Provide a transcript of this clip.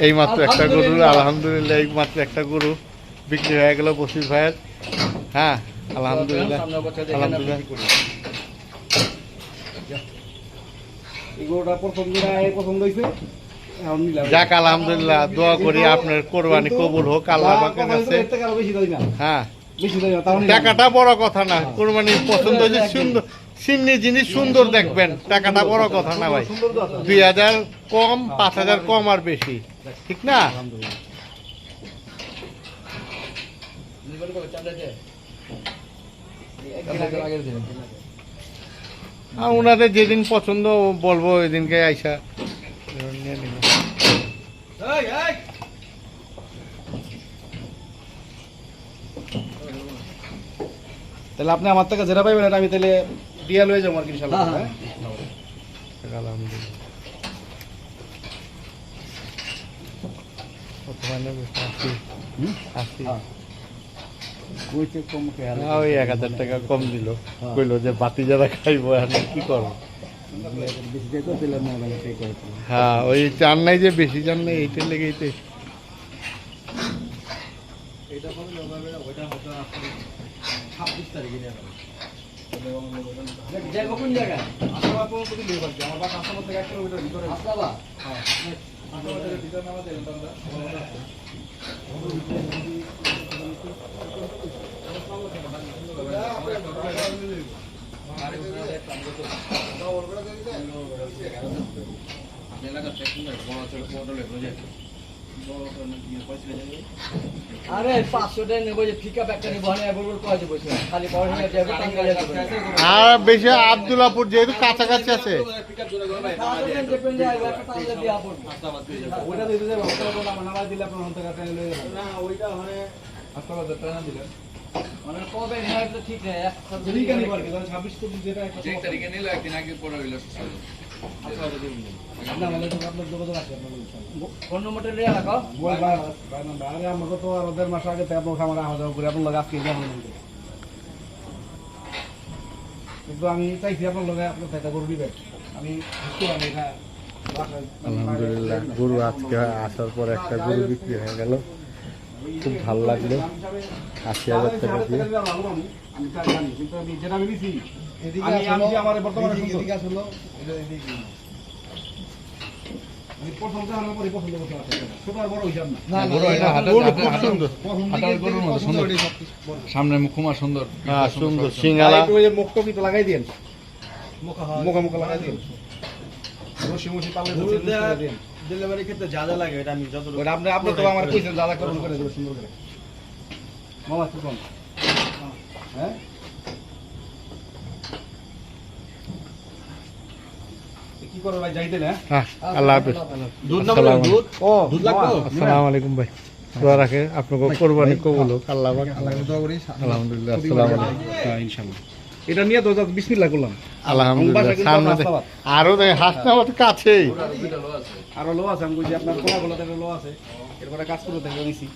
এই মাত্র একটা গরু, আলহামদুলিল্লাহ এই মাত্র একটা গরু বিক্রি হয়ে গেল বসির ভাইয়ের। হ্যাঁ আলহামদুলিল্লাহ আলহামদুলিল্লাহ। যাক আলহামদুলিল্লাহ, দোয়া করি আপনার কোরবানি কবুল হোক আল্লাহ পাকের কাছে। হ্যাঁ টাকাটা বড় কথা না, কোরবানির পছন্দ হয়েছে সুন্দর সিন্নি জিনিস সুন্দর দেখবেন, টাকাটা বড় কথা না ভাই। 2000 কম 5000 কম আর বেশি, ঠিক না? আর ওনাদের যেদিন পছন্দ বলবো ওই দিনকে আইসা নিয়ে নিব। তাহলে আপনি আমার থেকে যেটা পাইবেন আমি তাহলে দিয়া লয়ে যাবো আর কি ইনশাআল্লাহ। ওই 1000 টাকা কম দিল, কইলো যে বাতি যারা খাইবো এখন কি করবো। হ্যাঁ ওই চান নাই যে বেশি চান নাই, এইটার লেগে এইটাই। আরে 500 টাকা নেবো যে ফিকা প্যাকটা নেবো না বলবো কয়তে বসে খালি পড়ে নিয়ে যাবে টাঙ্গা যাবে। আর বেশি আব্দুল্লাহপুর যেহেতু কাছাকাছি আছে, ডিপেন্ড হয় একটা টাঙ্গা দিয়া পড়বে। ওইটা দিতে যাবে নামাজ দিলে আপনার হন্তে কাটে লয়ে যাবেন না ওইটা মানে হাসপাতালে টাকা দিলেন মানে কবে নেয় তো ঠিক নেই। যদি কেন পারবে 26 কোটি যেটা একটা যে তারিখে নিল একদিন আগে পড়ে হইল আপনার মানে আপনার যোগাযোগ আছে আপনার ইনশাআল্লাহ। ফোন নম্বরটা নিয়ে রাখো। বল ভাই আরে আমাকে তো আর 1.5 মাস আগে থেকে আপনার খামারে আহা যাওয়া করে আপনার লগে আজকে যাবো কিন্তু আমি চাইছি আপনার লগে আপনার টাকা করে দিবেন। আমি বুঝতে পারি এটা আলহামদুলিল্লাহ গরু আজকে আসার পর একটা গরু বিক্রি হয়ে গেল, খুব ভালো লাগলো। 80,000 টাকা দিয়ে আমি তাই জানি কিন্তু আমি যেটা ভেবেছি আমি যে আমার বর্তমানে এদিকে আসলো আমি প্রথম জানার পরে পছন্দ করতে পারছি ছোট আর বড় হিসাব না। গরু এটা গরু খুব সুন্দর, হাটার গরুর মতো সুন্দর, সামনে মুখুমা সুন্দর। হ্যাঁ সুন্দর সিঙ্গালা। একটু ওই যে মুখটা কি তো লাগাই দেন, মুখা লাগাই দেন, রশি মশি পালে দেন ডেলিভারি ক্ষেত্রে যা যা লাগে এটা আমি যত ওটা আপনি তো আমার কইছেন যা যা করুন করে দেব সুন্দর করে। মামা কি কোন হ্যাঁ কি করো ভাই যাইতে না? হ্যাঁ আল্লাহ হাফেজ। দুধ না বলে দুধ ও দুধ লাগবে। আসসালামু আলাইকুম ভাই, দোয়া রাখে আপনাকে কোরবানি কবুল হোক আল্লাহ পাক। দোয়া করি আলহামদুলিল্লাহ আসসালামু আলাইকুম। হ্যাঁ ইনশাআল্লাহ। এটা নিয়ে তো বিসমিল্লাহ করলাম। আলহামদুলিল্লাহ সামনে আরো হাসনাবাদ কাছেই আরো লো আছে আমি কইছি আপনার কোলা গোলা থেকে লো আছে এরপরে কাজ করে থেকে নিছি।